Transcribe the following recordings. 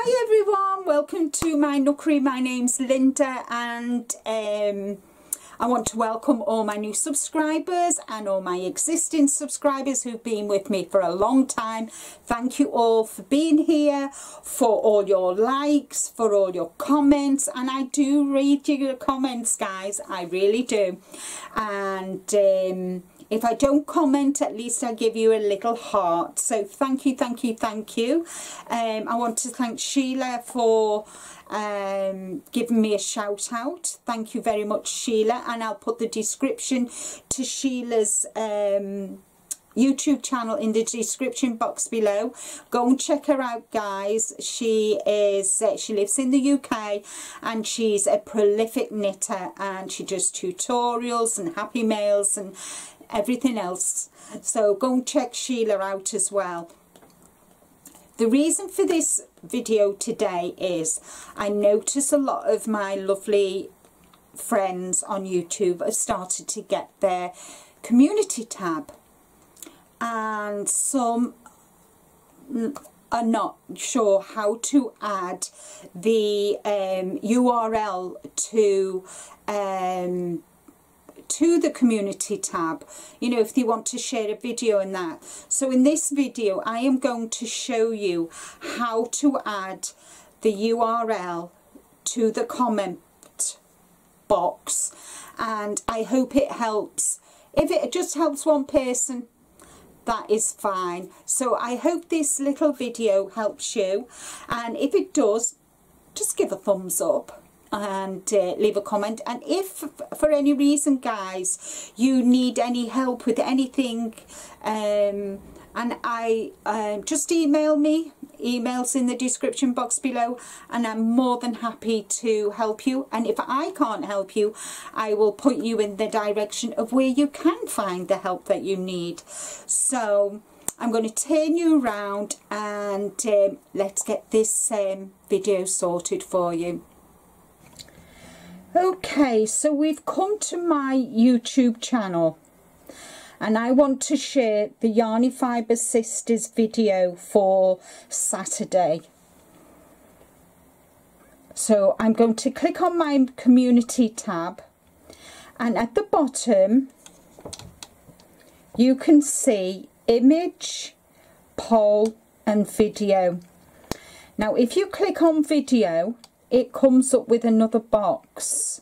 Hi everyone, welcome to my nookery. My name's Linda and I want to welcome all my new subscribers and all my existing subscribers who've been with me for a long time. Thank you all for being here, for all your likes, for all your comments, and I do read your comments, guys, I really do. And if I don't comment, at least I give you a little heart. So thank you, thank you, thank you. I want to thank Sheila for giving me a shout out. Thank you very much, Sheila. And I'll put the description to Sheila's YouTube channel in the description box below. Go and check her out, guys. She lives in the UK and she's a prolific knitter, and she does tutorials and happy mails and everything else. So go and check Sheila out as well. The reason for this video today is I notice a lot of my lovely friends on YouTube have started to get their community tab, and some are not sure how to add the URL to the community tab, you know, if they want to share a video and that. So in this video I am going to show you how to add the URL to the comment box, and I hope it helps. If it just helps one person, that is fine. So I hope this little video helps you, and if it does, just give a thumbs up and leave a comment. And if for any reason, guys, you need any help with anything, and I just email me. Emails in the description box below, and I'm more than happy to help you. And if I can't help you, I will put you in the direction of where you can find the help that you need. So I'm going to turn you around and let's get this video sorted for you. Okay, so we've come to my YouTube channel and I want to share the Yarny Fibre Sisters video for Saturday. So I'm going to click on my community tab, and at the bottom you can see image, poll and video. Now if you click on video, it comes up with another box.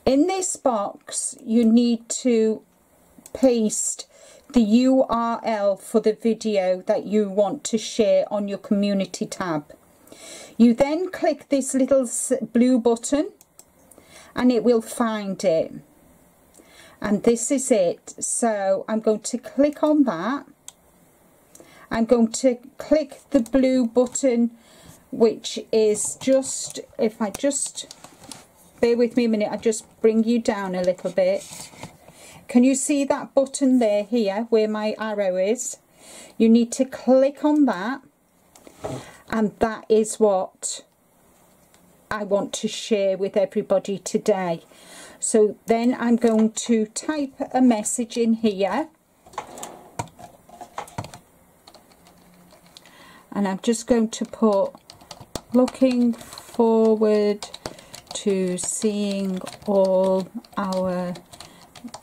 In this box you need to paste the URL for the video that you want to share on your community tab. You then click this little blue button and it will find it, and this is it. So I'm going to click on that. I'm going to click the blue button, which is just, if I just bear with me a minute, I just bring you down a little bit. Can you see that button there, here, where my arrow is? You need to click on that, and that is what I want to share with everybody today. So then I'm going to type a message in here, and I'm just going to put, looking forward to seeing all our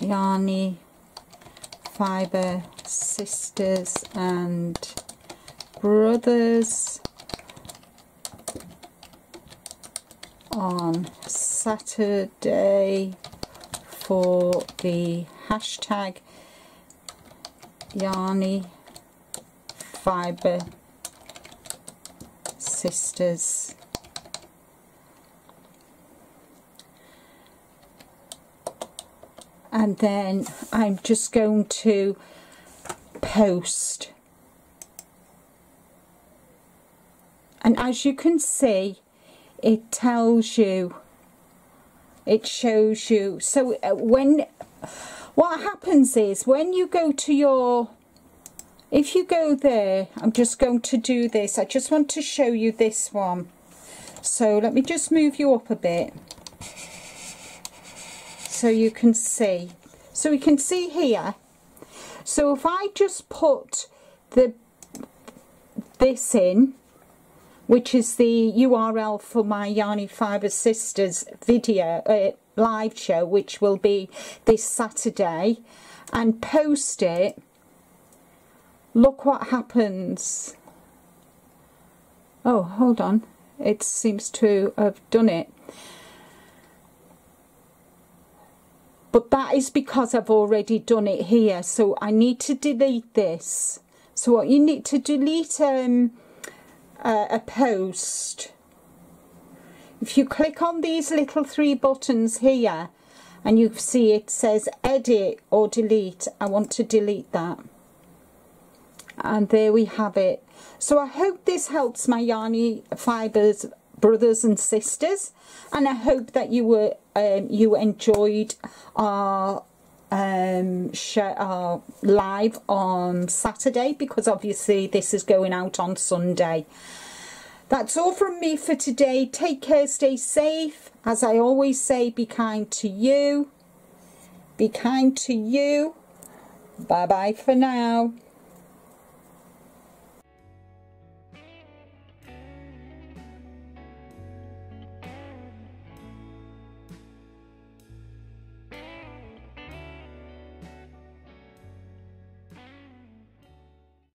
Yarny Fibre sisters and brothers on Saturday for the hashtag Yarny Fibre Sisters. And then I'm just going to post. And as you can see, it tells you, it shows you. So what happens is when you go to your, if you go there, I'm just going to do this. I just want to show you this one. So let me just move you up a bit, so you can see. So we can see here. So if I just put this in, which is the URL for my Yarny Fibre Sisters video, live show, which will be this Saturday, and post it, look what happens. Oh, hold on. It seems to have done it. But that is because I've already done it here. So I need to delete this. So what you need to delete a post. If you click on these little 3 buttons here and you see it says edit or delete, I want to delete that. And there we have it. So I hope this helps my Yarny Fibres brothers and sisters, and I hope that you enjoyed our our live on Saturday, because obviously this is going out on Sunday. That's all from me for today. Take care, stay safe. As I always say, be kind to you. Be kind to you. Bye bye for now.